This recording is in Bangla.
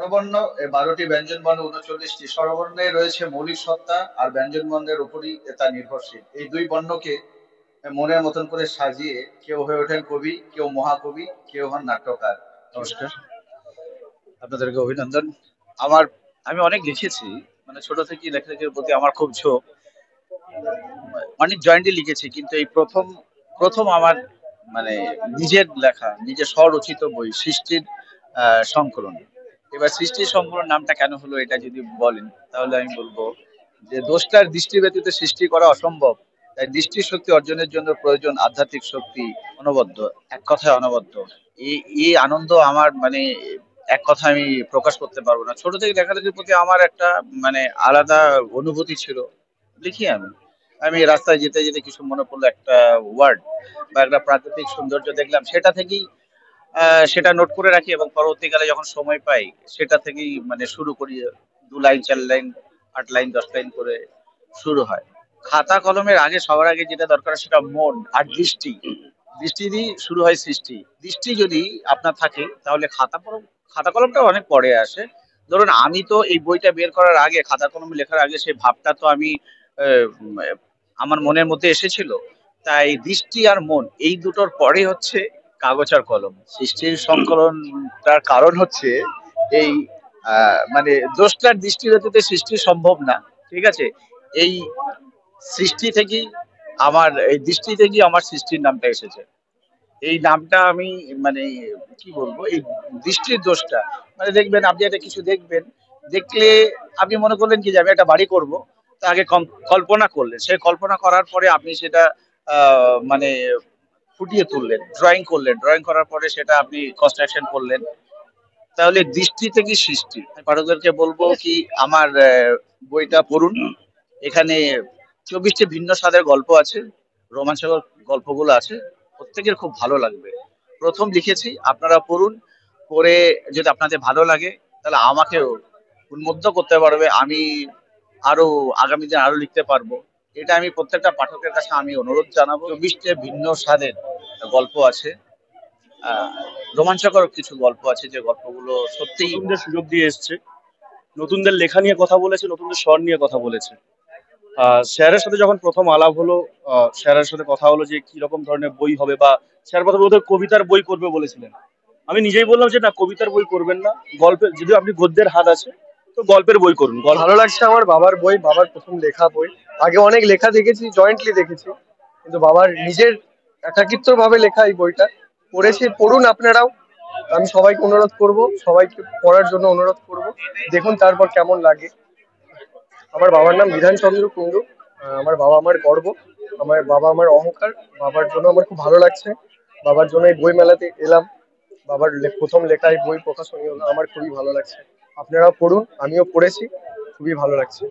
স্বরবর্ণ 12টি, ব্যঞ্জনবর্ণ 39টি। স্বরবর্ণে রয়েছে মৌলিক সত্তা, আর ব্যঞ্জনবর্ণের উপরই তা নির্ভরশীল। এই দুই বর্ণকে মনের মতন করে সাজিয়ে কেউ হয়ে ওঠেন কবি, কেউ মহাকবি, কেউ হন নাট্যকার। নমস্কার, আপনাদেরকে অভিনন্দন। আমার আমি অনেক লিখেছি, মানে ছোট থেকেই লেখালেখির প্রতি আমার খুব ঝোঁক। অনেক জয়েন্টলি লিখেছি, কিন্তু এই প্রথম প্রথম আমার মানে নিজের লেখা, নিজের স্বরচিত বই সৃষ্টির সংকলন। এবার সৃষ্টির সংকলন নামটা কেন হলো এটা যদি বলেন, তাহলে আমি বলবো যে দ্রষ্টার দৃষ্টি ব্যতীত সৃষ্টি করা অসম্ভব। তাই দৃষ্টির শক্তি অর্জনের জন্য প্রয়োজন আধ্যাত্মিক শক্তি। অনবদ্য, এক কথায় অনবদ্য। এই এই আনন্দ আমার মানে এক কথা আমি প্রকাশ করতে পারবো না। ছোট থেকে লেখালেখির প্রতি আমার একটা মানে আলাদা অনুভূতি ছিল। লিখি আমি। আমি রাস্তায় যেতে যেতে কিছু মনে পড়লো, একটা ওয়ার্ড বা একটা প্রাকৃতিক সৌন্দর্য দেখলাম, সেটা থেকেই সেটা নোট করে রাখি, এবং পরবর্তীকালে যখন সময় পাই সেটা থেকেই মানে শুরু করি। 2 লাইন, 4 লাইন, 8 লাইন, 10 লাইন করে শুরু হয়। খাতা কলমের আগে সবার আগে যেটা দরকার সেটা মন আর দৃষ্টি। দৃষ্টি দিয়ে শুরু হয় সৃষ্টি। দৃষ্টি যদি আপনার থাকে তাহলে খাতা কলমটা অনেক পরে আসে। ধরুন আমি তো এই বইটা বের করার আগে, খাতা কলম লেখার আগে, সেই ভাবটা তো আমি উম, আমার মনের মধ্যে এসেছিল। তাই দৃষ্টি আর মন এই দুটোর পরে হচ্ছে কাগজ আর কলম। সৃষ্টির সংকলনটার কারণ হচ্ছে এই মানে দ্রষ্টার দৃষ্টি ব্যতীত সৃষ্টি সম্ভব না। ঠিক আছে, এই সৃষ্টি থেকেই এই দৃষ্টি থেকেই আমার সৃষ্টির নামটা এসেছে। এই নামটা আমি মানে কি বলবো, এই দৃষ্টির দোষটা, মানে দেখবেন আপনি একটা কিছু দেখবেন, দেখলে আপনি মনে করলেন কি যে আমি একটা বাড়ি করব। তা আগে কল্পনা করলেন, সেই কল্পনা করার পরে আপনি সেটা মানে ফুটিয়ে তুললেন, ড্রয়িং করলেন, ড্রয়িং করার পরে সেটা আপনি কনস্ট্রাকশন করলেন। তাহলে দৃষ্টি থেকে সৃষ্টি। আমি পাঠকদেরকে বলবো কি, আমার বইটা পড়ুন। এখানে 24টি ভিন্ন স্বাদের গল্প আছে, রোমাঞ্চকর গল্পগুলো আছে, প্রত্যেকের খুব ভালো লাগবে। প্রথম লিখেছি, আপনারা পড়ুন। পড়ে যদি আপনাদের ভালো লাগে তাহলে আমাকেও উন্মুগ্ধ করতে পারবে। আমি আরো আগামী দিন আরো লিখতে পারবো। এটা আমি প্রত্যেকটা পাঠকের কাছে আমি অনুরোধ জানাবো। 24টে ভিন্ন স্বাদের গল্প আছে, আহ রোমাঞ্চকর কিছু গল্প আছে, যে গল্পগুলো সত্যিই নতুনদের সুযোগ দিয়ে এসছে, নতুনদের লেখা নিয়ে কথা বলেছে, নতুনদের স্বর নিয়ে কথা বলেছে। স্যারের সাথে যখন প্রথম আলাপ হলো, স্যারের সাথে কথা হলো যে কি রকম ধরনের বই হবে, বা স্যার প্রথমে বোধহয় কবিতার বই করবে বলেছিলেন। আমি নিজেই বললাম যে না, কবিতার বই করবেন না, গল্পের, যদি আপনি গদ্যের হাত আছে তো গল্পের বই করুন। ভালো লাগছে। আমার বাবার বই, বাবার প্রথম লেখা বই। আগে অনেক লেখা দেখেছি, জয়েন্টলি দেখেছি, কিন্তু বাবার নিজের একাকিত্ব ভাবে লেখা এই বইটা পড়েছি। পড়ুন আপনারাও। আমি সবাইকে অনুরোধ করব, সবাইকে পড়ার জন্য অনুরোধ করব। দেখুন তারপর কেমন লাগে। আমার বাবার নাম বিধানচন্দ্র কুণ্ডু। আমার বাবা আমার গর্ব, আমার বাবা আমার অহংকার। বাবার জন্য আমার খুব ভালো লাগছে, বাবার জন্য এই বই মেলাতে এলাম। বাবার প্রথম লেখা এই বই প্রকাশনী হলো, আমার খুবই ভালো লাগছে। আপনারাও পড়ুন, আমিও পড়েছি, খুবই ভালো লাগছে।